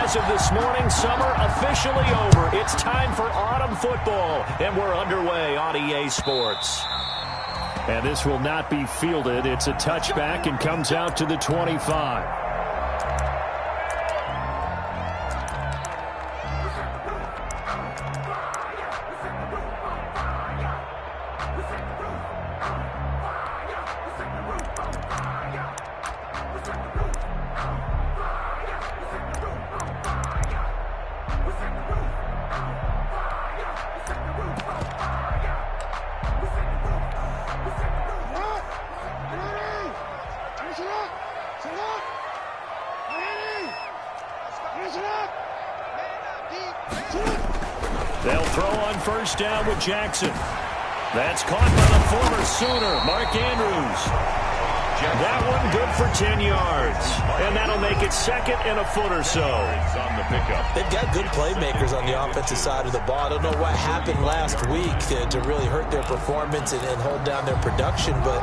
as of this morning, summer officially over. It's time for autumn football, and we're underway on EA Sports. And this will not be fielded. It's a touchback and comes out to the 25. They'll throw on first down with Jackson. That's caught by the former Sooner, Mark Andrews. That one good for 10 yards. And that'll make it second and a foot or so. They've got good playmakers on the offensive side of the ball. I don't know what happened last week to really hurt their performance and hold down their production, but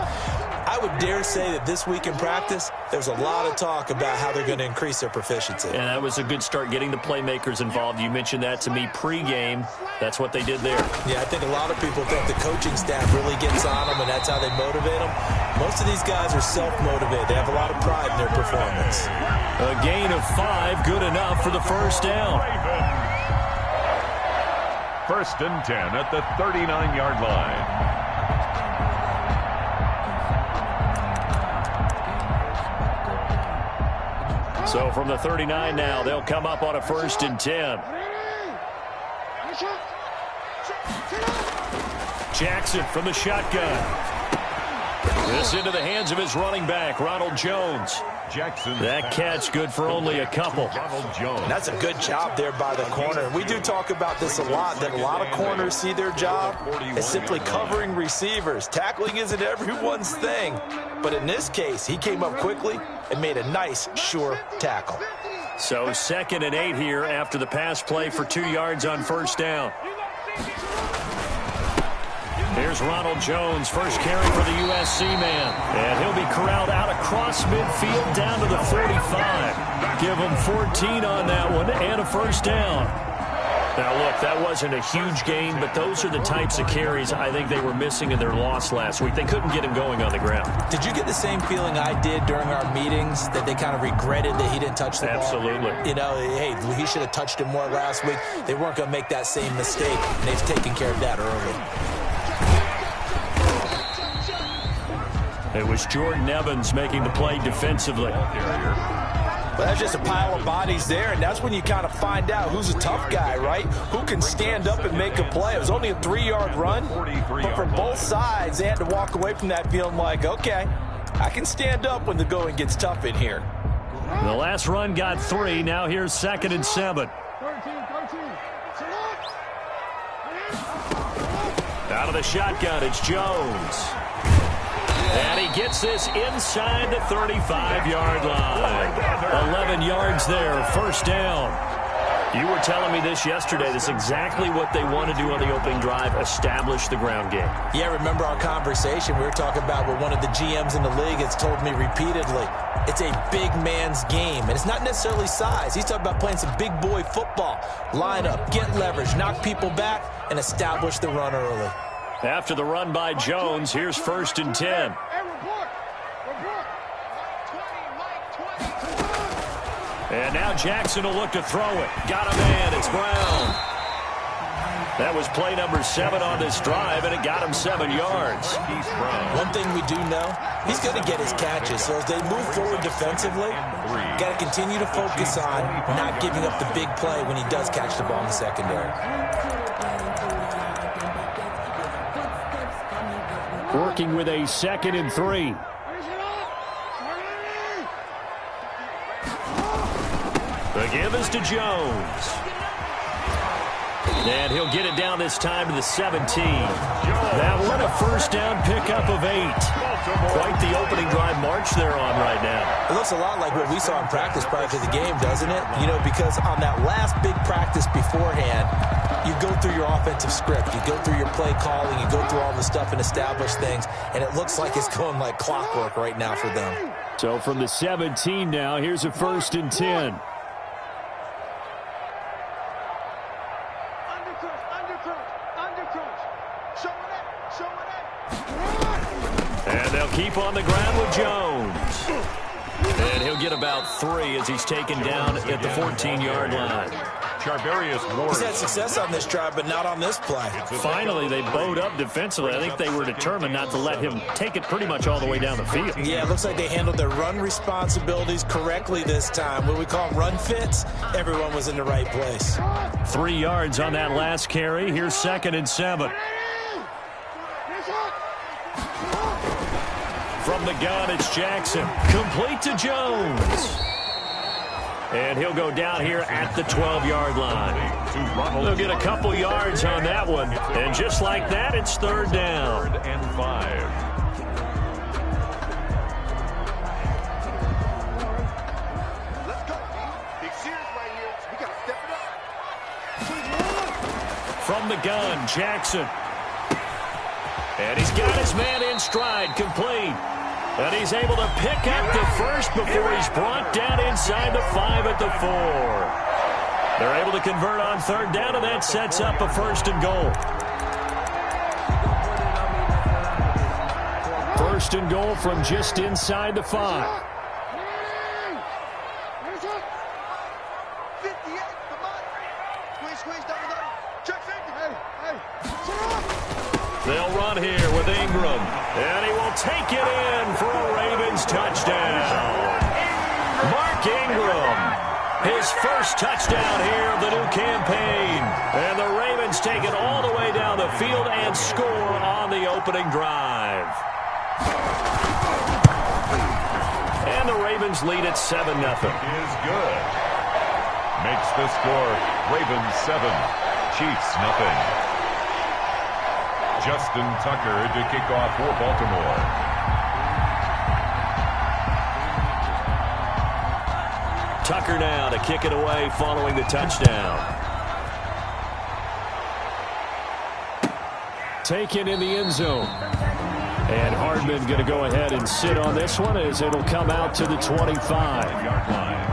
I would dare say that this week in practice, there's a lot of talk about how they're going to increase their proficiency. And that was a good start, getting the playmakers involved. You mentioned that to me pregame. That's what they did there. Yeah, I think a lot of people think the coaching staff really gets on them, and that's how they motivate them. Most of these guys are self-motivated. They have a lot of pride in their performance. A gain of 5, good enough for the first down. First and 10 at the 39-yard line. So from the 39 now, they'll come up on a first and 10. Jackson from the shotgun. This into the hands of his running back, Ronald Jones. Jackson. That catch good for only a couple. That's a good job there by the corner. We do talk about this a lot, that a lot of corners see their job as simply covering receivers. Tackling isn't everyone's thing. But in this case, he came up quickly and made a nice, sure tackle. So 2nd and 8 here after the pass play for 2 yards on first down. Here's Ronald Jones, first carry for the USC man. And he'll be corralled out across midfield down to the 45. Give him 14 on that one and a first down. Now, look, that wasn't a huge gain, but those are the types of carries I think they were missing in their loss last week. They couldn't get him going on the ground. Did you get the same feeling I did during our meetings, that they kind of regretted that he didn't touch the ball? Absolutely. You know, hey, he should have touched it more last week. They weren't going to make that same mistake, and they've taken care of that early. It was Jordan Evans making the play defensively. But that's just a pile of bodies there, and that's when you kind of find out who's a tough guy, right? Who can stand up and make a play. It was only a 3-yard run, but from both sides, they had to walk away from that feeling like, okay, I can stand up when the going gets tough in here. The last run got 3. Now here's 2nd and 7. Out of the shotgun, it's Jones. And he gets this inside the 35-yard line. 11 yards there, first down. You were telling me this yesterday. This is exactly what they want to do on the opening drive, establish the ground game. Yeah, remember our conversation? We were talking about what one of the GMs in the league has told me repeatedly. It's a big man's game, and it's not necessarily size. He's talking about playing some big boy football. Line up, get leverage, knock people back, and establish the run early. After the run by Jones, here's 1st and 10. And now Jackson will look to throw it. Got a man. It's Brown. That was play number 7 on this drive, and it got him 7 yards. One thing we do know, he's going to get his catches. So as they move forward defensively, got to continue to focus on not giving up the big play when he does catch the ball in the secondary. Working with a 2nd and 3. The give is to Jones. And he'll get it down this time to the 17. That one a first down pickup of 8. Quite the opening drive march they're on right now. It looks a lot like what we saw in practice prior to the game, doesn't it? You know, because on that last big practice beforehand, you go through your offensive script, you go through your play calling, you go through all the stuff and establish things, and it looks like it's going like clockwork right now for them. So from the 17 now, here's a 1st and 10. they'll keep on the ground with Jones. And he'll get about 3 as he's taken down at the 14-yard line. He's had success on this drive, but not on this play. Finally, they bowed up defensively. I think they were determined not to let him take it pretty much all the way down the field. Yeah, it looks like they handled their run responsibilities correctly this time. What we call run fits, everyone was in the right place. 3 yards on that last carry. Here's 2nd and 7. From the gun, it's Jackson. Complete to Jones. And he'll go down here at the 12-yard line. They'll get a couple yards on that one. And just like that, it's 3rd down. 3rd and 5. Let's go, big series right here. We got to step it up. From the gun, Jackson. And he's got his man in stride, complete. And he's able to pick up the first before he's brought down inside the 5 at the 4. They're able to convert on 3rd down, and that sets up a 1st and goal. 1st and goal from just inside the 5. They'll run here with Ingram, and he will take it in for a Ravens touchdown. Mark Ingram, his first touchdown here of the new campaign. And the Ravens take it all the way down the field and score on the opening drive. And the Ravens lead at 7-0. Is good. Makes the score Ravens 7, Chiefs nothing. Justin Tucker to kick off for Baltimore. Tucker now to kick it away following the touchdown. Taken in the end zone. And Hardman going to go ahead and sit on this one as it'll come out to the 25-yard line.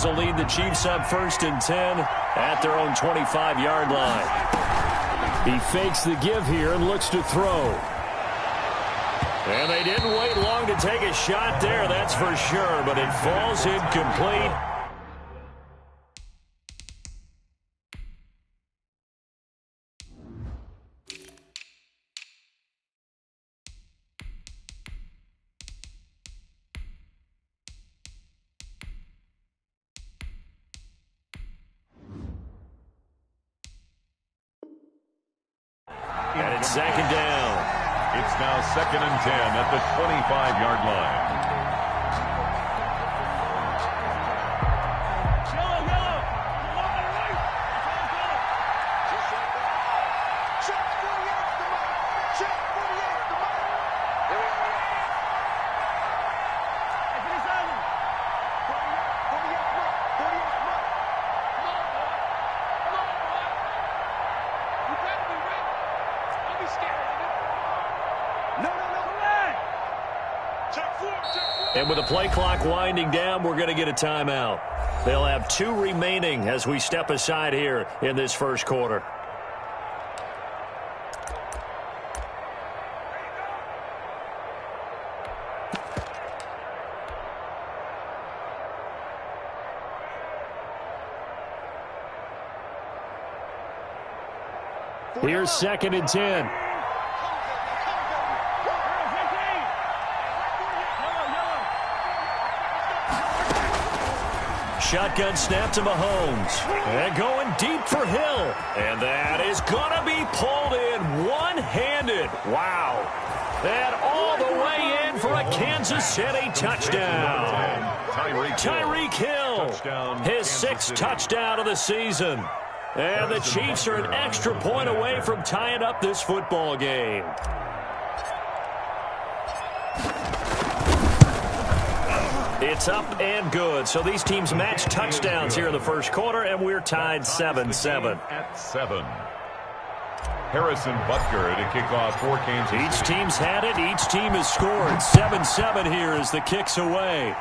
Will lead the Chiefs up 1st and 10 at their own 25-yard line. He fakes the give here and looks to throw. And they didn't wait long to take a shot there, that's for sure, but it falls incomplete. And it's 2nd down. It's now 2nd and 10 at the 25-yard line. And with the play clock winding down, we're going to get a timeout. They'll have 2 remaining as we step aside here in this first quarter. Here's 2nd and 10. Shotgun snap to Mahomes. And going deep for Hill. And that is going to be pulled in one-handed. Wow. And all the way in for a Kansas City touchdown. Tyreek Hill, his 6th touchdown of the season. And the Chiefs are an extra point away from tying up this football game. It's up and good. So these teams match touchdowns here in the first quarter, and we're tied 7-7. At 7. Harrison Butker to kick off for Kansas City. Each team's had it. Each team has scored. 7-7 here as the kick's away.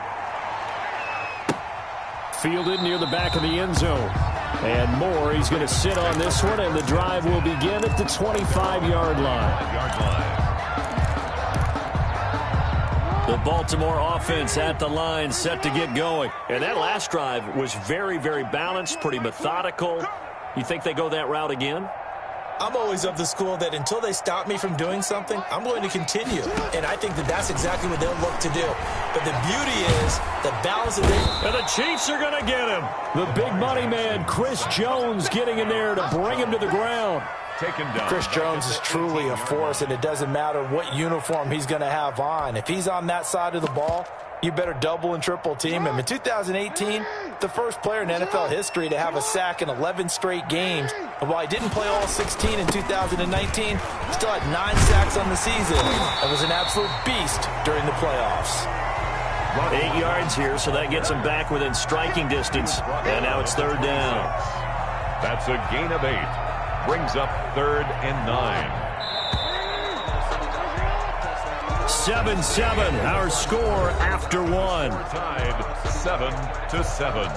Fielded near the back of the end zone. And Moore, he's going to sit on this one, and the drive will begin at the 25-yard line. The Baltimore offense at the line, set to get going. And that last drive was very, very balanced, pretty methodical. You think they go that route again? I'm always of the school that until they stop me from doing something, I'm going to continue. And I think that that's exactly what they'll look to do. But the beauty is the balance of it. And the Chiefs are going to get him. The big money man, Chris Jones, getting in there to bring him to the ground. Chris Jones is truly a force, and it doesn't matter what uniform he's going to have on. If he's on that side of the ball, you better double and triple team him. In 2018, the first player in NFL history to have a sack in 11 straight games. And while he didn't play all 16 in 2019, still had 9 sacks on the season. It was an absolute beast during the playoffs. 8 yards here, so that gets him back within striking distance. And now it's 3rd down. That's a gain of 8. Brings up 3rd and 9. 7-7, our score after 1. We're tied 7-7.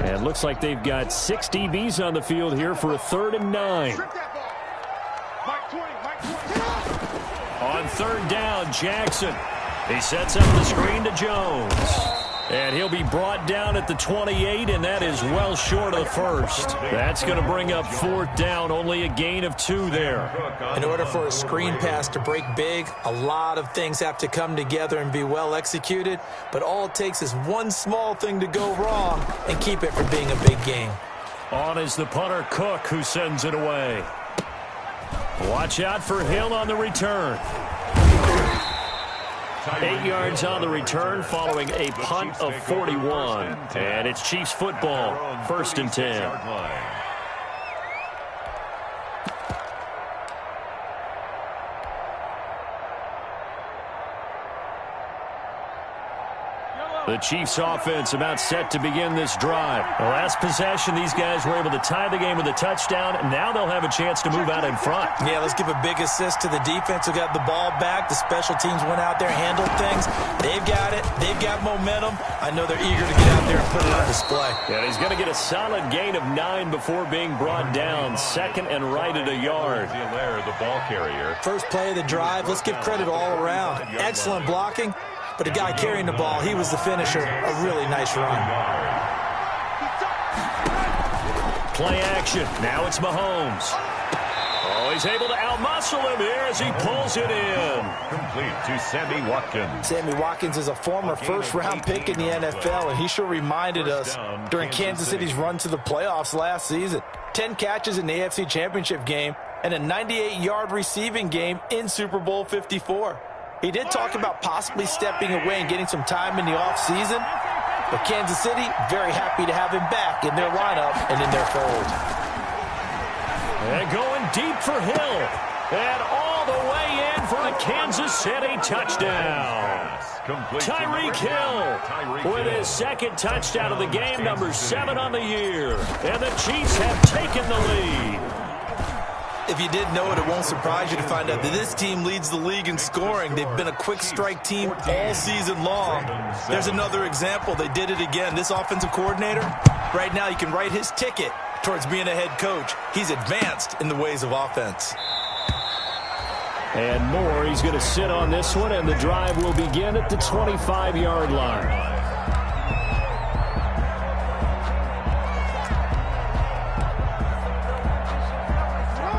And looks like they've got 6 DBs on the field here for a 3rd and 9. On 3rd down, Jackson. He sets up the screen to Jones. And he'll be brought down at the 28, and that is well short of the first. That's going to bring up 4th down, only a gain of 2 there. In order for a screen pass to break big, a lot of things have to come together and be well executed. But all it takes is one small thing to go wrong and keep it from being a big game. On is the punter, Cook, who sends it away. Watch out for Hill on the return. 8 yards on the return following a punt of 41. And it's Chiefs football, 1st and 10. The Chiefs offense about set to begin this drive. The last possession, these guys were able to tie the game with a touchdown, and now they'll have a chance to move out in front. Yeah, let's give a big assist to the defense who got the ball back. The special teams went out there, handled things. They've got it. They've got momentum. I know they're eager to get out there and put it on display. And he's going to get a solid gain of 9 before being brought down. 2nd and right at a yard. The ball carrier. First play of the drive. Let's give credit all around. Excellent blocking. But the guy carrying the ball, he was the finisher. A really nice run. Play action. Now it's Mahomes. Oh, he's able to outmuscle him here as he pulls it in. Complete to Sammy Watkins. Sammy Watkins is a former first-round pick in the NFL, and he sure reminded us during Kansas City's run to the playoffs last season. 10 catches in the AFC Championship game and a 98-yard receiving game in Super Bowl 54. He did talk about possibly stepping away and getting some time in the offseason, but Kansas City very happy to have him back in their lineup and in their fold. And going deep for Hill. And all the way in for a Kansas City touchdown. Tyreek Hill with his 2nd touchdown of the game, number 7 on the year. And the Chiefs have taken the lead. If you didn't know it, it won't surprise you to find out that this team leads the league in scoring. They've been a quick strike team all season long. There's another example. They did it again. This offensive coordinator, right now you can write his ticket towards being a head coach. He's advanced in the ways of offense. And Moore, he's going to sit on this one, and the drive will begin at the 25-yard line.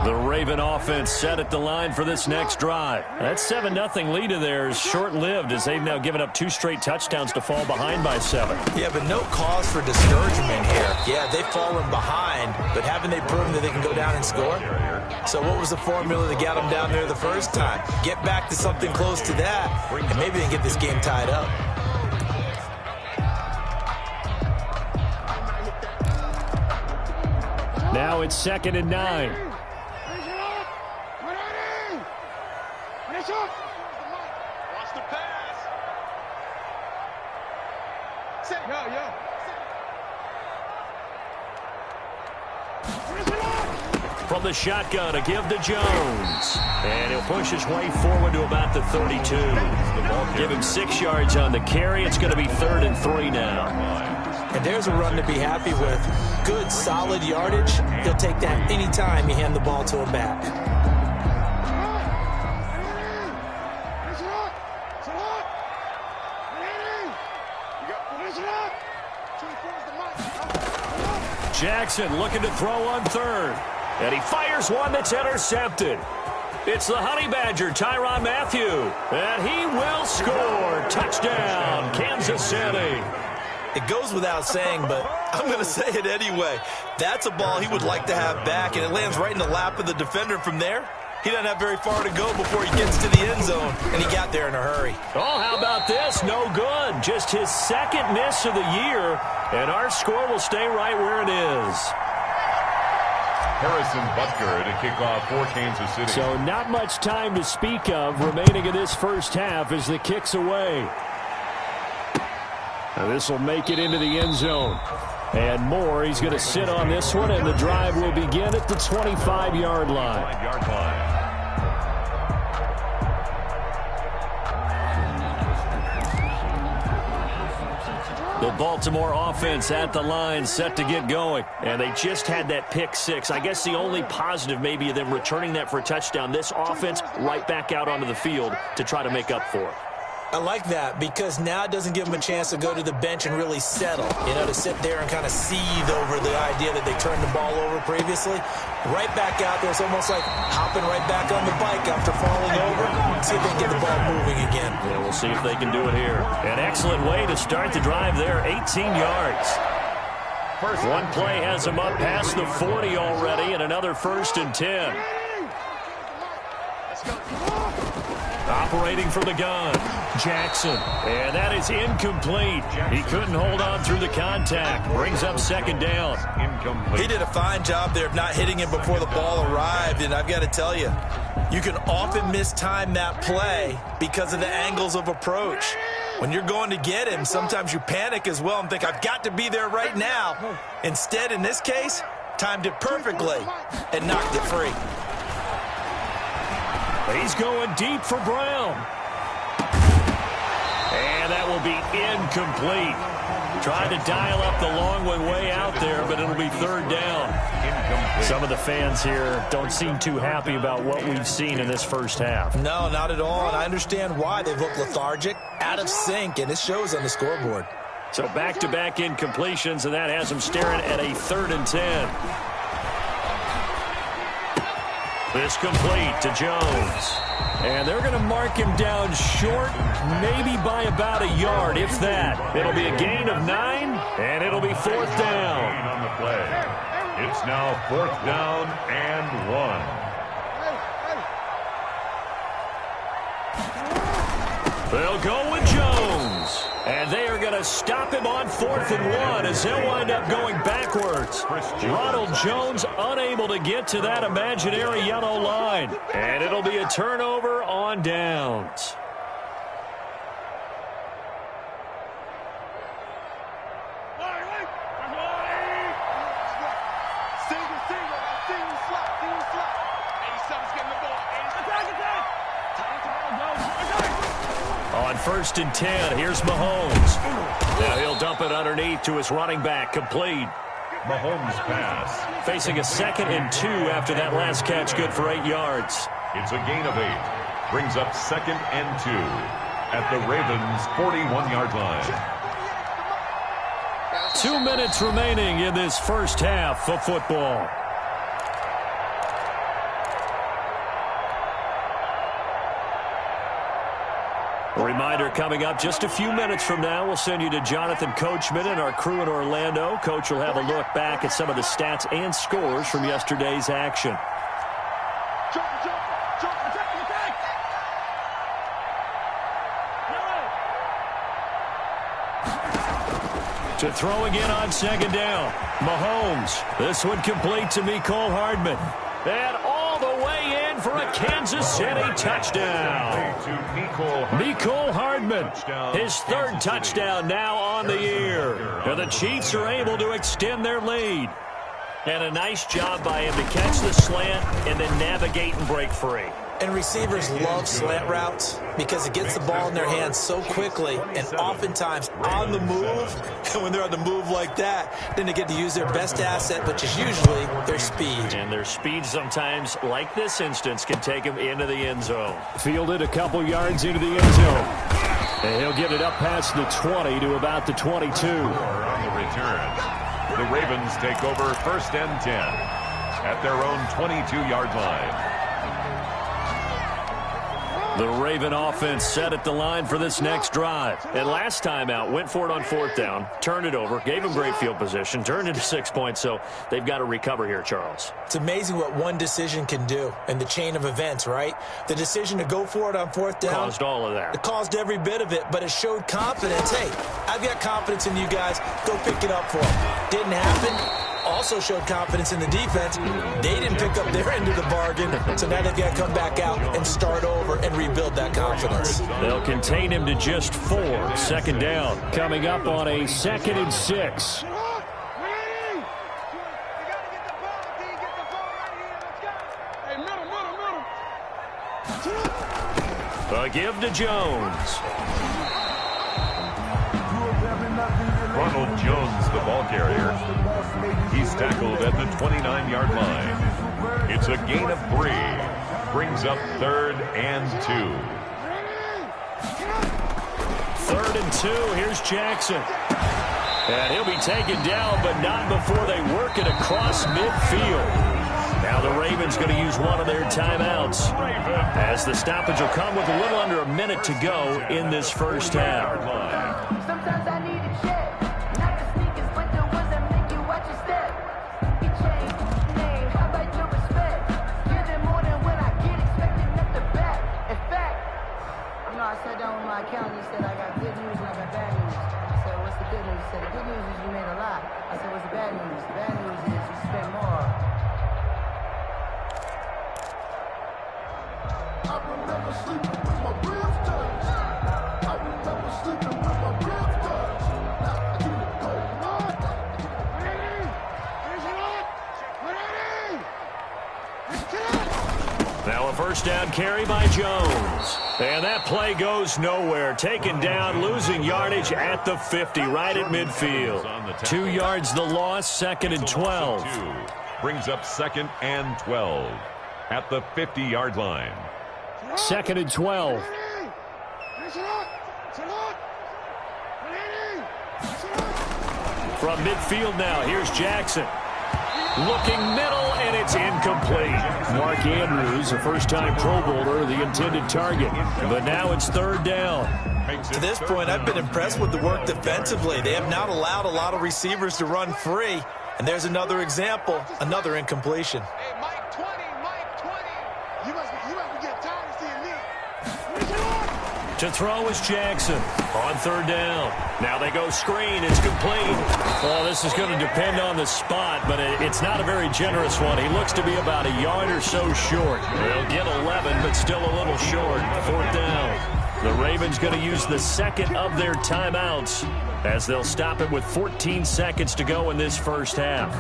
The Raven offense set at the line for this next drive. That 7-0 lead of theirs short-lived as they've now given up 2 straight touchdowns to fall behind by 7. Yeah, but no cause for discouragement here. Yeah, they've fallen behind, but haven't they proven that they can go down and score? So what was the formula that got them down there the first time? Get back to something close to that, and maybe they can get this game tied up. Now it's 2nd and 9. From the shotgun, a give to Jones. And he'll push his way forward to about the 32. Give him 6 yards on the carry. It's going to be 3rd and 3 now. And there's a run to be happy with. Good, solid yardage. He'll take that any time you hand the ball to him back. Jackson looking to throw on 3rd. And he fires one that's intercepted. It's the Honey Badger, Tyrann Mathieu. And he will score. Touchdown, Kansas City. It goes without saying, but I'm going to say it anyway. That's a ball he would like to have back, and it lands right in the lap of the defender from there. He doesn't have very far to go before he gets to the end zone, and he got there in a hurry. Oh, how about this? No good. Just his 2nd miss of the year, and our score will stay right where it is. Harrison Butker to kick off for Kansas City. So not much time to speak of remaining in this first half as the kick's away. Now this will make it into the end zone. And Moore, he's going to sit on this one, and the drive will begin at the 25-yard line. The Baltimore offense at the line, set to get going. And they just had that pick 6. I guess the only positive maybe of them returning that for a touchdown. This offense right back out onto the field to try to make up for it. I like that because now it doesn't give them a chance to go to the bench and really settle, to sit there and kind of seethe over the idea that they turned the ball over previously. Right back out there, it's almost like hopping right back on the bike after falling over. See if they can get the ball moving again. Yeah, we'll see if they can do it here. An excellent way to start the drive there, 18 yards. One play has them up past the 40 already, and another 1st and 10. Operating from the gun, Jackson. And that is incomplete. He couldn't hold on through the contact. Brings up 2nd down. Incomplete. He did a fine job there of not hitting him before the ball arrived. And I've got to tell you, you can often mistime that play because of the angles of approach. When you're going to get him, sometimes you panic as well and think, I've got to be there right now. Instead, in this case, timed it perfectly and knocked it free. He's going deep for Brown. And that will be incomplete. Tried to dial up the long one way out there, but it'll be 3rd down. Incomplete. Some of the fans here don't seem too happy about what we've seen in this first half. No, not at all, and I understand why. They've looked lethargic, out of sync, and it shows on the scoreboard. So back-to-back incompletions, and that has them staring at a 3rd and 10. This complete to Jones. And they're going to mark him down short, maybe by about a yard, if that. It'll be a gain of 9, and it'll be 4th down. On the play. It's now 4th down and 1. They'll go with Jones. And they are going to stop him on 4th and 1 as he'll wind up going backwards. Ronald Jones unable to get to that imaginary yellow line. And it'll be a turnover on downs. On 1st and 10, here's Mahomes. Now he'll dump it underneath to his running back, complete. Mahomes pass. Facing a 2nd and 2 after that last catch, good for 8 yards. It's a gain of 8. Brings up 2nd and 2 at the Ravens' 41-yard line. 2 minutes remaining in this first half of football. A reminder coming up just a few minutes from now, we'll send you to Jonathan Coachman and our crew in Orlando. Coach will have a look back at some of the stats and scores from yesterday's action. To throw again on 2nd down. Mahomes. This one complete to Mecole Hardman. And all the way in for a Kansas City touchdown. Mecole Hardman, his third touchdown now on the year. And the Chiefs are able to extend their lead. And a nice job by him to catch the slant and then navigate and break free. And receivers love slant routes because it gets the ball in their hands so quickly and oftentimes on the move. And when they're on the move like that, then they get to use their best asset, which is usually their speed. And their speed sometimes, like this instance, can take them into the end zone. Fielded a couple yards into the end zone. And he'll get it up past the 20 to about the 22. On the return, the Ravens take over 1st and 10 at their own 22-yard line. The Raven offense set at the line for this next drive. And last time out, went for it on 4th down, turned it over, gave them great field position, turned into 6 points, so they've got to recover here, Charles. It's amazing what one decision can do in the chain of events, right? The decision to go for it on 4th down. Caused all of that. It caused every bit of it, but it showed confidence. Hey, I've got confidence in you guys. Go pick it up for them. Didn't happen. Also showed confidence in the defense. They didn't pick up their end of the bargain, so now they've got to come back out and start over and rebuild that confidence. They'll contain him to just 4. 2nd down. Coming up on a 2nd and 6. A give to Jones. Ronald Jones, the ball carrier. He's tackled at the 29-yard line. It's a gain of 3. Brings up 3rd and 2. 3rd and 2. Here's Jackson. And he'll be taken down, but not before they work it across midfield. Now the Ravens going to use one of their timeouts, as the stoppage will come with a little under a minute to go in this first half. Sometimes I need a check. Not the sneakers, but the ones that make you watch your step. You change name, how about your respect? Give them more than when I get expected at the back. In fact, you know, I sat down with my accountant. He said, I got good news and I got bad news. I said, what's the good news? He said, the good news is you made a lot. I said, what's the bad news? The bad news is you spent more. I remember sleeping with my ribs touched. I remember sleeping with my ribs touched. Now I need to go. Now a 1st down carry by Jones. And that play goes nowhere. Taken down, losing yardage at the 50, right at midfield. 2 yards the loss, 2nd and 12. Brings up 2nd and 12 at the 50-yard line. 2nd and 12. From midfield now, here's Jackson. Looking middle, and it's incomplete. Mark Andrews, a first-time Pro Bowler, the intended target. But now it's 3rd down. To this point, I've been impressed with the work defensively. They have not allowed a lot of receivers to run free. And there's another example, another incompletion. Hey, Mike 20, Mike 20. You must be getting tired of seeing me. To throw is Jackson on 3rd down. Now they go screen. It's complete. Well, this is going to depend on the spot, but it's not a very generous one. He looks to be about a yard or so short. They'll get 11, but still a little short. 4th down. The Ravens going to use the 2nd of their timeouts, as they'll stop it with 14 seconds to go in this first half.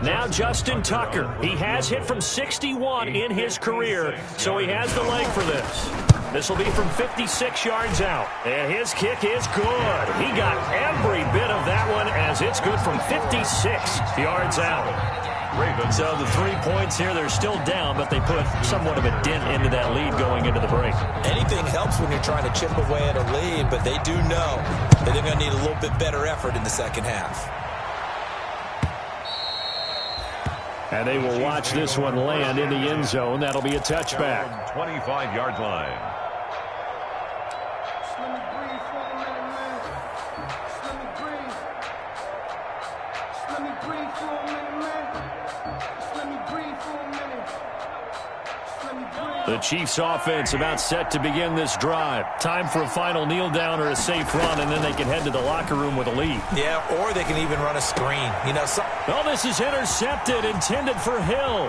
Now Justin Tucker. He has hit from 61 in his career, so he has the leg for this. This will be from 56 yards out. And his kick is good. He got every bit of that one, as it's good from 56 yards out. So the 3 points here, they're still down, but they put somewhat of a dent into that lead going into the break. Anything helps when you're trying to chip away at a lead, but they do know that they're going to need a little bit better effort in the second half. And they will watch this one land in the end zone. That'll be a touchback. 25-yard line. Let me breathe for a minute, man. Let me breathe. Let me breathe for a minute, man. Let me breathe for a minute. The Chiefs offense about set to begin this drive. Time for a final kneel down or a safe run, and then they can head to the locker room with a lead. Yeah, or they can even run a screen. Oh, this is intercepted, intended for Hill.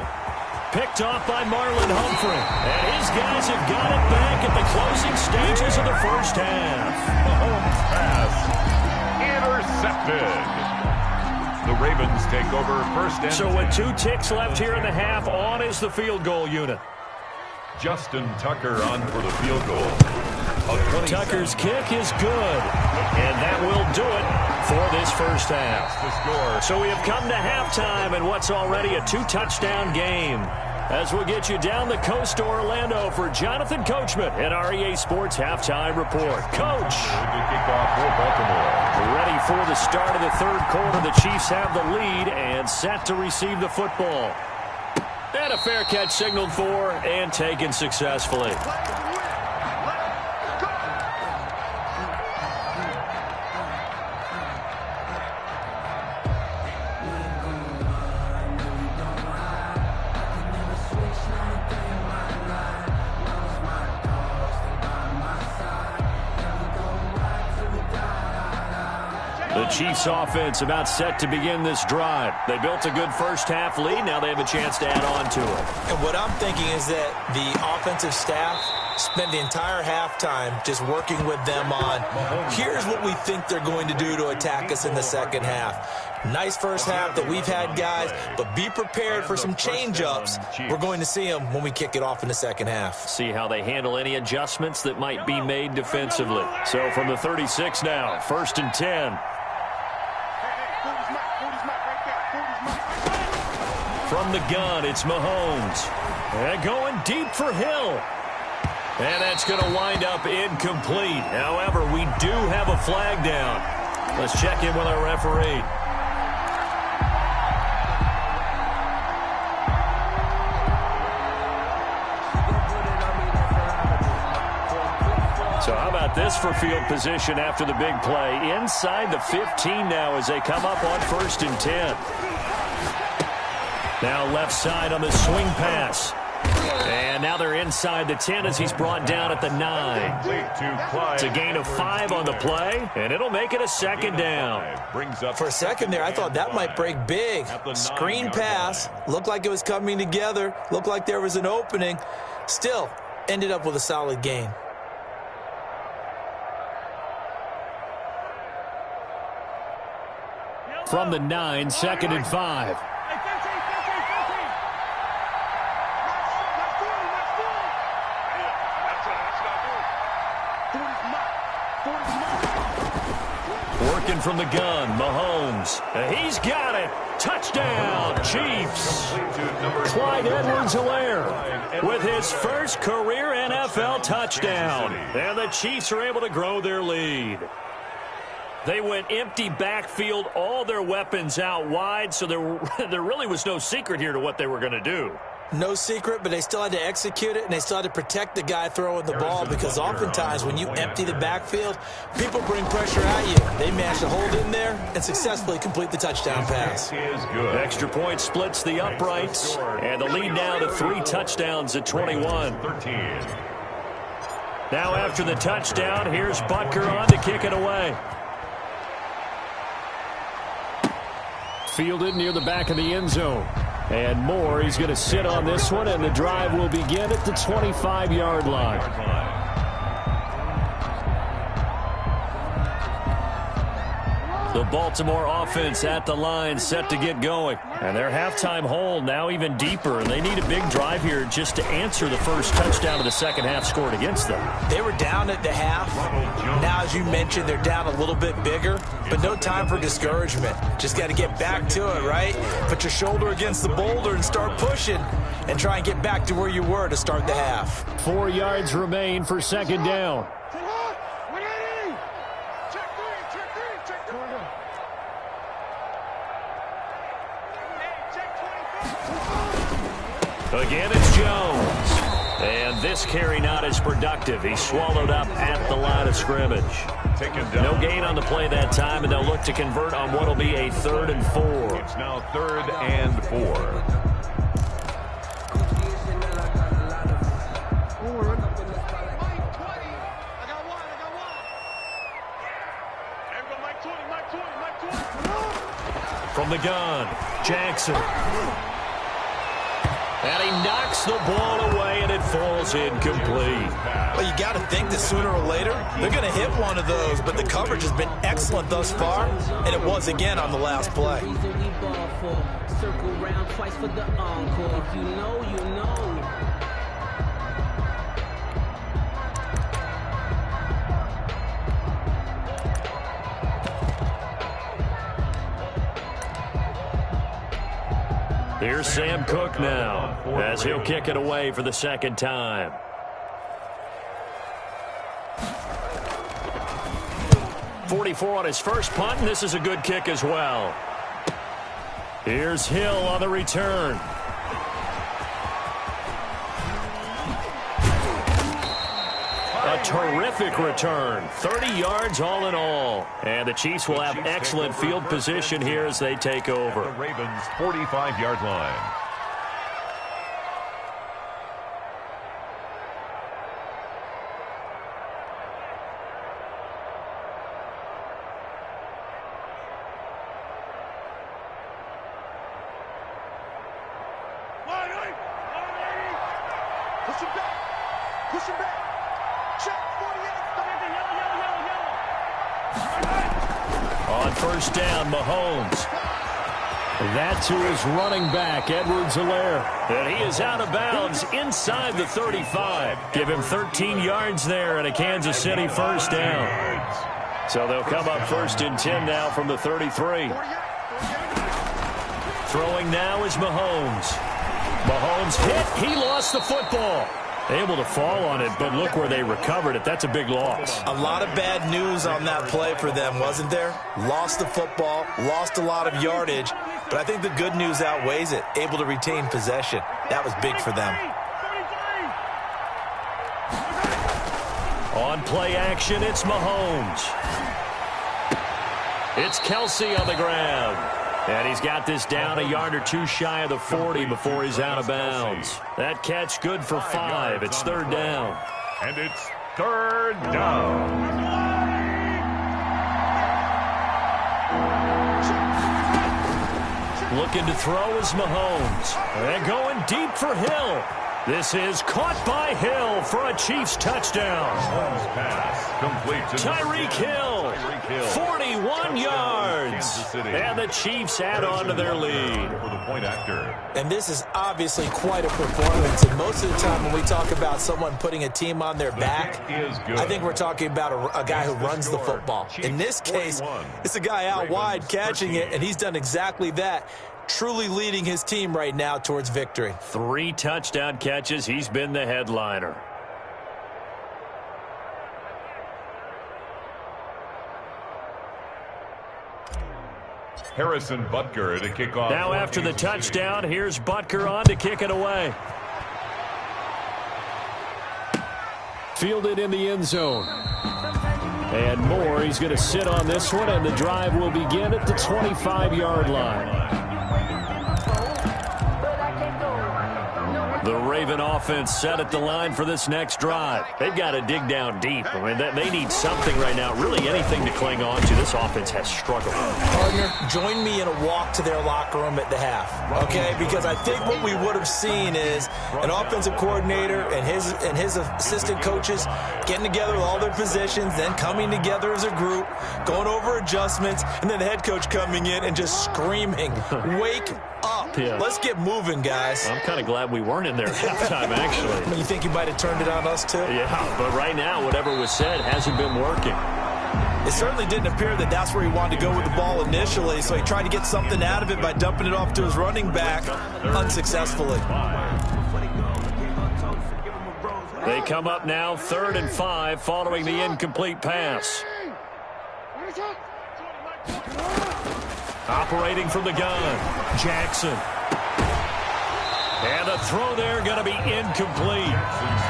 Picked off by Marlon Humphrey. And his guys have got it back at the closing stages of the first half. Mahomes pass intercepted. The Ravens take over first and So with 2 ticks left here in the half, on is the field goal unit. Justin Tucker on for the field goal. Tucker's kick is good. And that will do it for this first half. So we have come to halftime in what's already a 2-touchdown game. As we'll get you down the coast to Orlando for Jonathan Coachman at our EA Sports Halftime Report. Coach. The kickoff for Baltimore. Ready for the start of the third quarter. The Chiefs have the lead and set to receive the football. And a fair catch signaled for and taken successfully. The Chiefs offense about set to begin this drive. They built a good first half lead. Now they have a chance to add on to it. And what I'm thinking is that the offensive staff spent the entire halftime just working with them on, here's what we think they're going to do to attack us in the second half. Nice first half that we've had, guys, but be prepared for some change-ups. We're going to see them when we kick it off in the second half. See how they handle any adjustments that might be made defensively. So from the 36 now, 1st and 10. From the gun, it's Mahomes. And going deep for Hill. And that's going to wind up incomplete. However, we do have a flag down. Let's check in with our referee. So how about this for field position after the big play? Inside the 15 now as they come up on 1st and 10. Now left side on the swing pass. And now they're inside the 10 as he's brought down at the 9. It's a gain of 5 on the play, and it'll make it a 2nd down. For a second there, I thought that might break big. Screen pass. Looked like it was coming together. Looked like there was an opening. Still, ended up with a solid gain. From the 9, 2nd and 5. Working from the gun, Mahomes. He's got it. Touchdown, Chiefs. Clyde Edwards-Helaire with his first career NFL touchdown. And the Chiefs are able to grow their lead. They went empty backfield, all their weapons out wide, so there really was no secret here to what they were going to do. No secret, but they still had to execute it, and they still had to protect the guy throwing the ball, because oftentimes when you empty the backfield, people bring pressure at you. They managed to hold in there and successfully complete the touchdown pass. Extra point splits the uprights, and the lead now to 3 touchdowns at 21. Now after the touchdown, here's Butker on to kick it away. Fielded near the back of the end zone. And Moore, he's going to sit on this one, and the drive will begin at the 25-yard line. The Baltimore offense at the line set to get going. And their halftime hole now even deeper, and they need a big drive here just to answer the first touchdown of the second half scored against them. They were down at the half. Now, as you mentioned, they're down a little bit bigger, but no time for discouragement. Just got to get back to it, right? Put your shoulder against the boulder and start pushing and try and get back to where you were to start the half. 4 yards remain for 2nd down. Again, it's Jones. And this carry not as productive. He's swallowed up at the line of scrimmage. No gain on the play that time, and they'll look to convert on what will be a 3rd and 4. It's now 3rd and 4. the gun. Jackson. And he knocks the ball away, and it falls incomplete. Well, you got to think that sooner or later, they're going to hit one of those, but the coverage has been excellent thus far, and it was again on the last play. Circle round twice for the encore. If you know, you know. Here's Sam Cook now, as he'll kick it away for the second time. .44 on his first punt, and this is a good kick as well. Here's Hill on the return. A terrific return. 30 yards all in all. And the Chiefs will have excellent field position here as they take over. The Ravens' 45-yard line. Push him back. Push him back. Check 48. On first down, Mahomes. That to his running back, Edwards-Helaire. And he is out of bounds inside the 35. Give him 13 yards there and a Kansas City first down. So they'll come up first and 10 now from the 33. Throwing now is Mahomes. Mahomes hit. He lost the football. Able to fall on it, but look where they recovered it. That's a big loss. A lot of bad news on that play for them, wasn't there? Lost the football, lost a lot of yardage, but I think the good news outweighs it. Able to retain possession. That was big for them. On play action, it's Mahomes. It's Kelsey on the ground. And he's got this down a yard or two shy of the 40 before he's out of bounds. That catch good for 5. It's third down. And it's third down. Looking to throw is Mahomes. And going deep for Hill. This is caught by Hill for a Chiefs touchdown. Pass complete to Tyreek Hill, 41 yards. And the Chiefs add on to their lead. For the point after. And this is obviously quite a performance. And most of the time when we talk about someone putting a team on their back, I think we're talking about a guy who runs the football. In this case, it's a guy out wide catching it, and he's done exactly that. Truly leading his team right now towards victory. 3 touchdown catches. He's been the headliner. Harrison Butker to kick off. Now after the touchdown, here's Butker on to kick it away. Fielded in the end zone. And more. He's going to sit on this one, and the drive will begin at the 25-yard line. The Raven offense set at the line for this next drive. They've got to dig down deep. I mean, they need something right now, really anything to cling on to. This offense has struggled. Partner, join me in a walk to their locker room at the half, okay? Because I think what we would have seen is an offensive coordinator and his assistant coaches getting together with all their positions, then coming together as a group, going over adjustments, and then the head coach coming in and just screaming, "Wake up. Yeah. Let's get moving, guys." I'm kind of glad we weren't in there at halftime, actually. I mean, you think you might have turned it on us, too? Yeah, but right now, whatever was said hasn't been working. It certainly didn't appear that that's where he wanted to go with the ball initially, so he tried to get something out of it by dumping it off to his running back unsuccessfully. They come up now 3rd and 5 following the incomplete pass. Operating from the gun, Jackson. And the throw there going to be incomplete.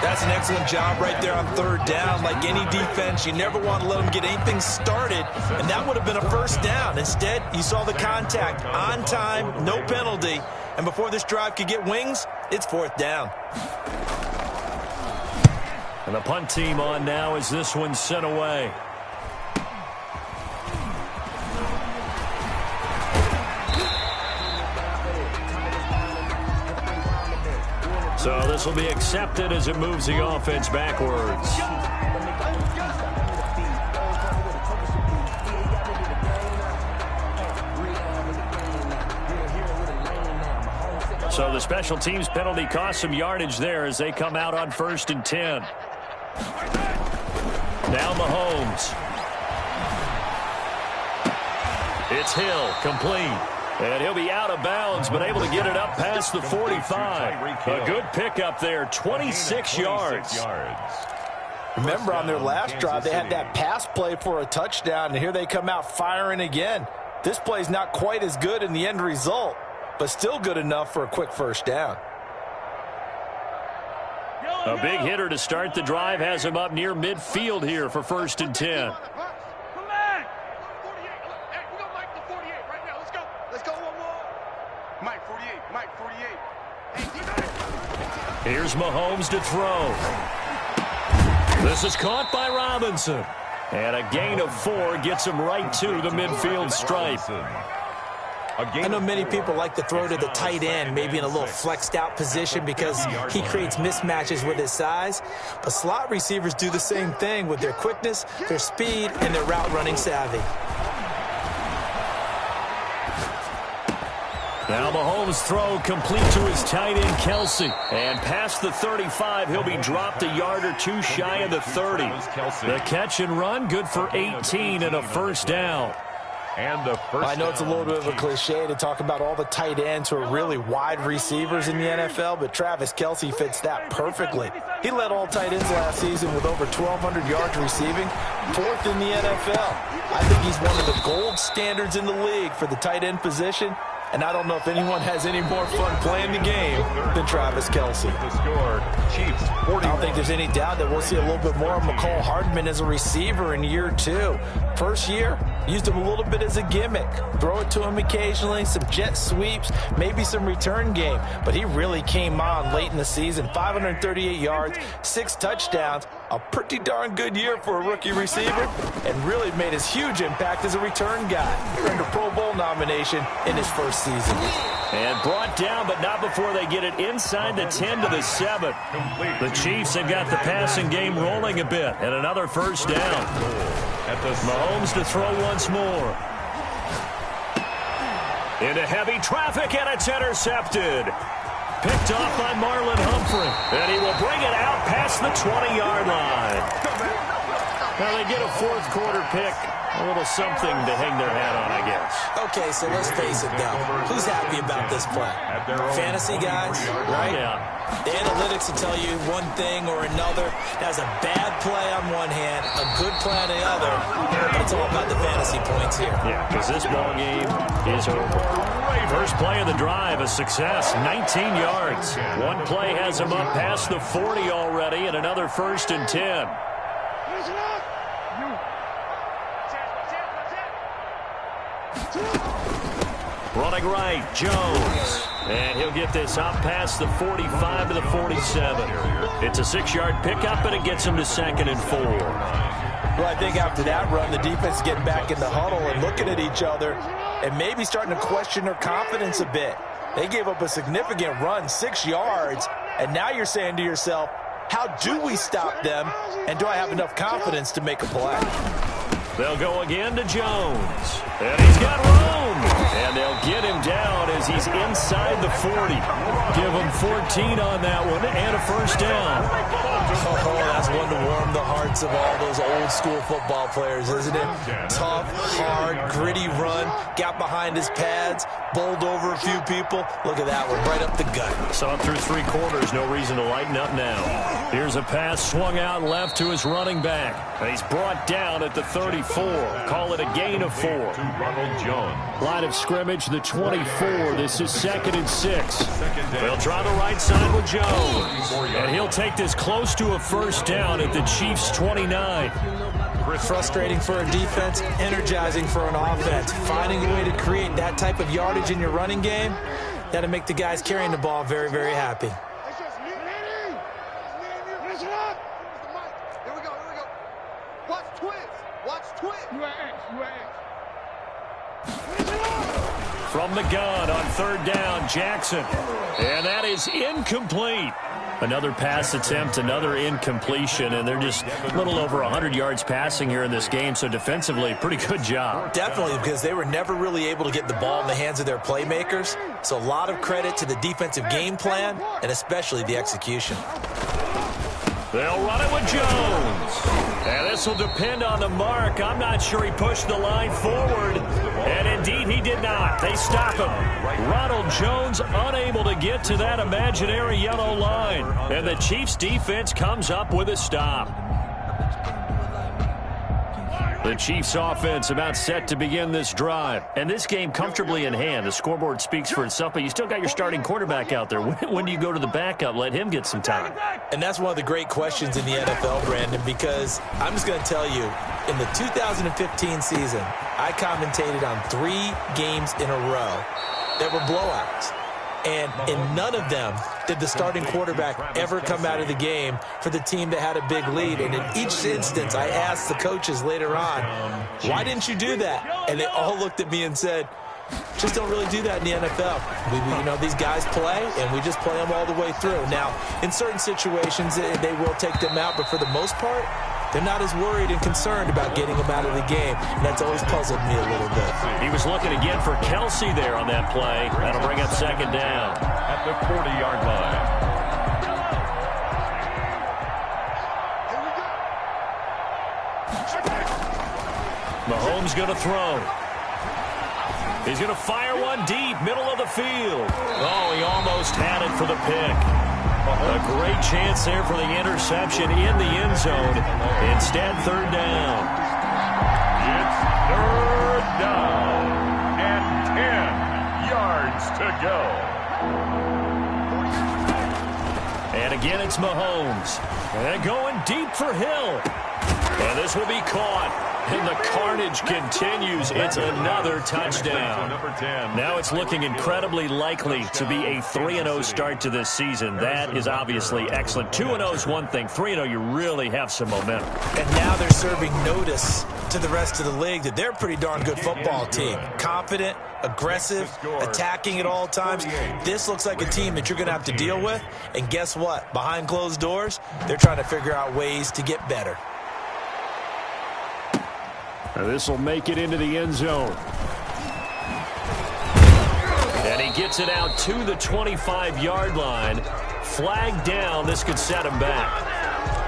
That's an excellent job right there on 3rd down. Like any defense, you never want to let them get anything started, and that would have been a first down. Instead, you saw the contact on time, no penalty, and before this drive could get wings, it's 4th down. And the punt team on now as this one's sent away. So this will be accepted as it moves the offense backwards. So the special teams penalty cost some yardage there as they come out on 1st and 10. Now Mahomes. It's Hill, complete. And he'll be out of bounds, but able to get it up past the 45. A good pickup there, 26 yards. Remember, on their last drive, they had that pass play for a touchdown, and here they come out firing again. This play's not quite as good in the end result, but still good enough for a quick first down. A big hitter to start the drive has him up near midfield here for 1st and 10. Here's Mahomes to throw. This is caught by Robinson. And a gain of 4 gets him right to the midfield stripe. I know many people like to throw to the tight end, maybe in a little flexed out position because he creates mismatches with his size. But slot receivers do the same thing with their quickness, their speed, and their route running savvy. Now Mahomes' throw complete to his tight end, Kelsey. And past the 35, he'll be dropped a yard or two shy of the 30. The catch and run, good for 18 and a first down. I know it's a little bit of a cliche to talk about all the tight ends who are really wide receivers in the NFL, but Travis Kelce fits that perfectly. He led all tight ends last season with over 1,200 yards receiving, 4th in the NFL. I think he's one of the gold standards in the league for the tight end position, and I don't know if anyone has any more fun playing the game than Travis Kelce. I don't think there's any doubt that we'll see a little bit more of McCole Hardman as a receiver in year 2. First year, used him a little bit as a gimmick. Throw it to him occasionally, some jet sweeps, maybe some return game. But he really came on late in the season. 538 yards, 6 touchdowns. A pretty darn good year for a rookie receiver, and really made his huge impact as a return guy. Earned a Pro Bowl nomination in his first season. And brought down, but not before they get it inside the 10 to the 7. The Chiefs have got the passing game rolling a bit, and another first down. Mahomes to throw once more. Into heavy traffic, and it's intercepted. Picked off by Marlon Humphrey. And he will bring it out past the 20-yard line. Now they get a 4th quarter pick. A little something to hang their hat on, I guess. Okay, so let's face it, though. Who's happy about this play? Fantasy guys, right? Yeah. The analytics will tell you one thing or another. That's a bad play on one hand, a good play on the other, but it's all about the fantasy points here. Yeah, because this ball game is over. First play of the drive, a success, 19 yards. One play has him up past the 40 already, and another 1st and 10. Running right, Jones. And he'll get this up past the 45 to the 47. It's a 6-yard pickup, and it gets him to 2nd and 4. Well, I think after that run, the defense is getting back in the huddle and looking at each other and maybe starting to question their confidence a bit. They gave up a significant run, 6 yards, and now you're saying to yourself, how do we stop them, and do I have enough confidence to make a play? They'll go again to Jones. And he's got room. And they'll get him down as he's inside the 40. Give him 14 on that one and a first down. Oh, that's one to warm the hearts of all those old school football players, isn't it? Tough, hard, gritty run. Got behind his pads, bowled over a few people. Look at that one, right up the gut. Saw through 3 quarters, no reason to lighten up now. Here's a pass swung out left to his running back. And he's brought down at the 34. Call it a gain of 4. Line of scrimmage, the 24. This is 2nd and 6. They'll try the right side with Jones. And he'll take this close to a first down at the Chiefs' 29. Frustrating for a defense, energizing for an offense. Finding a way to create that type of yardage in your running game, got to make the guys carrying the ball very, very happy. From the gun on third down, Jackson. And that is incomplete. Another pass attempt, another incompletion, and they're just a little over 100 yards passing here in this game, so defensively, pretty good job. Definitely, because they were never really able to get the ball in the hands of their playmakers, so a lot of credit to the defensive game plan and especially the execution. They'll run it with Jones. And this will depend on the mark. I'm not sure he pushed the line forward. And indeed, he did not. They stop him. Ronald Jones unable to get to that imaginary yellow line. And the Chiefs' defense comes up with a stop. The Chiefs' offense about set to begin this drive. And this game comfortably in hand. The scoreboard speaks for itself, but you still got your starting quarterback out there. When do you go to the backup? Let him get some time. And that's one of the great questions in the NFL, Brandon, because I'm just going to tell you, in the 2015 season, I commentated on 3 games in a row that were blowouts. And in none of them did the starting quarterback ever come out of the game for the team that had a big lead. And in each instance, I asked the coaches later on, why didn't you do that? And they all looked at me and said, just don't really do that in the NFL. These guys play, and we just play them all the way through. Now, in certain situations, they will take them out, but for the most part, they're not as worried and concerned about getting them out of the game. And that's always puzzled me a little bit. He was looking again for Kelsey there on that play. That'll bring up second down. At the 40-yard line. Mahomes going to throw. He's going to fire one deep, middle of the field. Oh, he almost had it for the pick. A great chance there for the interception in the end zone. Instead, third down. It's third down and 10 yards to go. And again, it's Mahomes. And going deep for Hill. And this will be caught. And the carnage continues. It's another touchdown. Now it's looking incredibly likely to be a 3-0 start to this season. That is obviously excellent. 2-0 is one thing. 3-0, you really have some momentum. And now they're serving notice to the rest of the league that they're a pretty darn good football team. Confident, aggressive, attacking at all times. This looks like a team that you're going to have to deal with. And guess what? Behind closed doors, they're trying to figure out ways to get better. This will make it into the end zone. And he gets it out to the 25-yard line. Flag down. This could set him back.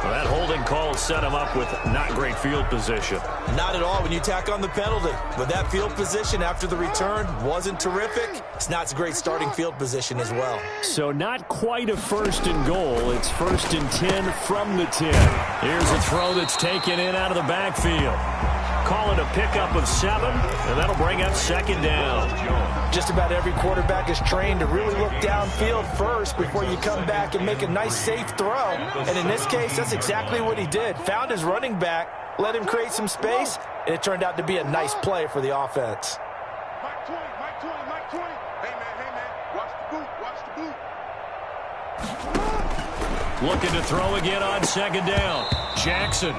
Well, that holding call set him up with not great field position. Not at all when you tack on the penalty. But that field position after the return wasn't terrific. It's not a great starting field position as well. So not quite a first and goal. It's first and 10 from the 10. Here's a throw that's taken in out of the backfield. Call it a pickup of 7, and that'll bring up second down. Just about every quarterback is trained to really look downfield first before you come back and make a nice, safe throw. And in this case, that's exactly what he did. Found his running back, let him create some space, and it turned out to be a nice play for the offense. Mike 20. Hey, man, watch the boot. Looking to throw again on second down. Jackson.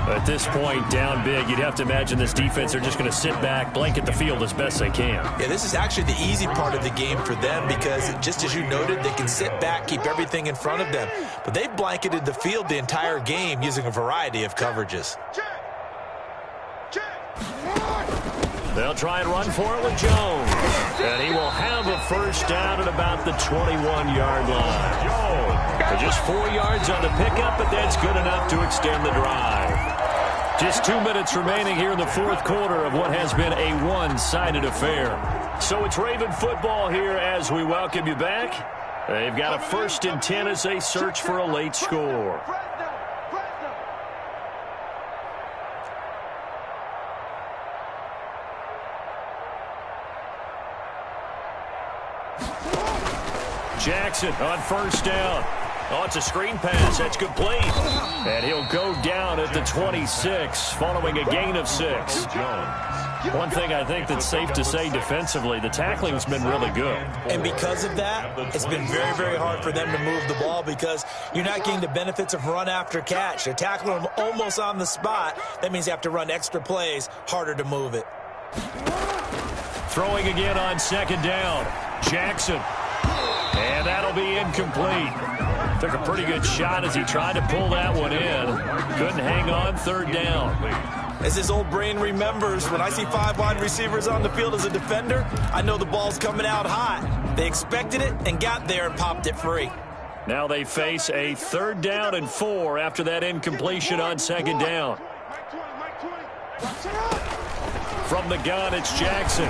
At this point, down big, you'd have to imagine this defense are just going to sit back, blanket the field as best they can. Yeah, this is actually the easy part of the game for them because, just as you noted, they can sit back, keep everything in front of them. But they've blanketed the field the entire game using a variety of coverages. They'll try and run for it with Jones. And he will have a first down at about the 21-yard line. Just 4 yards on the pickup, but that's good enough to extend the drive. Just 2 minutes remaining here in the fourth quarter of what has been a one-sided affair. So it's Raven football here as we welcome you back. They've got a first and 10 as they search for a late score. Jackson on first down. Oh, it's a screen pass. That's complete. And he'll go down at the 26 following a gain of 6. One thing I think that's safe to say defensively, the tackling's been really good. And because of that, it's been very, very hard for them to move the ball because you're not getting the benefits of run after catch. They're tackling them almost on the spot. That means you have to run extra plays, harder to move it. Throwing again on second down. Jackson. And that'll be incomplete. Took a pretty good shot as he tried to pull that one in. Couldn't hang on, third down. As his old brain remembers, when I see 5 wide receivers on the field as a defender, I know the ball's coming out hot. They expected it and got there and popped it free. Now they face a 3rd down and 4 after that incompletion on second down. From the gun, it's Jackson.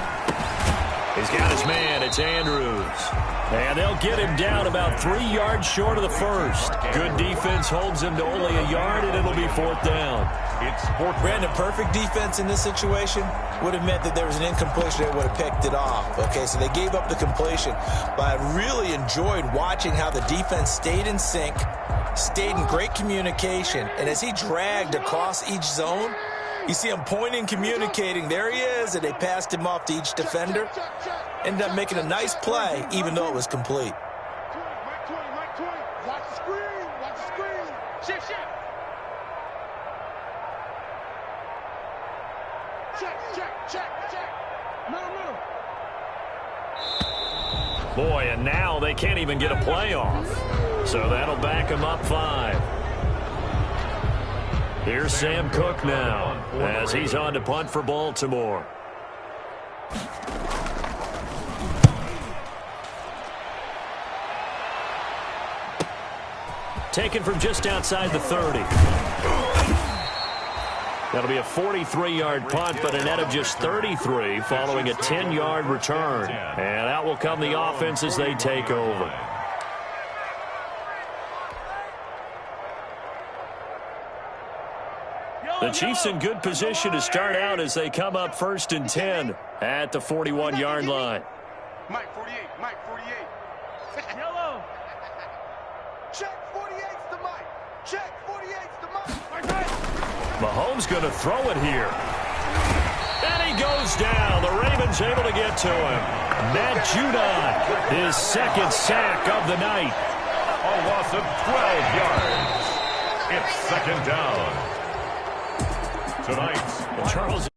He's got his man. It's Andrews. And they'll get him down about 3 yards short of the first. Good defense holds him to only a yard, and it'll be 4th down. It's 4th. Brandon, perfect defense in this situation would have meant that there was an incompletion that would have picked it off. Okay, so they gave up the completion. But I really enjoyed watching how the defense stayed in sync, stayed in great communication, and as he dragged across each zone, you see him pointing, communicating. There he is, and they passed him off to each defender. Ended up making a nice play, even though it was complete. Watch the screen. Watch the screen. Shift. Check. Middle. Boy, and now they can't even get a play off. So that'll back him up 5. Here's Sam Cook now as he's on to punt for Baltimore. Taken from just outside the 30. That'll be a 43-yard punt, but a net of just 33 following a 10-yard return. And out will come the offense as they take over. The Chiefs in good position to start out as they come up 1st and 10 at the 41-yard line. Mike 48. Yellow. Check 48's the Mike. Check 48's the Mike. Mahomes going to throw it here. And he goes down. The Ravens able to get to him. Matt Judon, his 2nd sack of the night. A loss of 12 yards. It's 2nd down. Tonight, Charles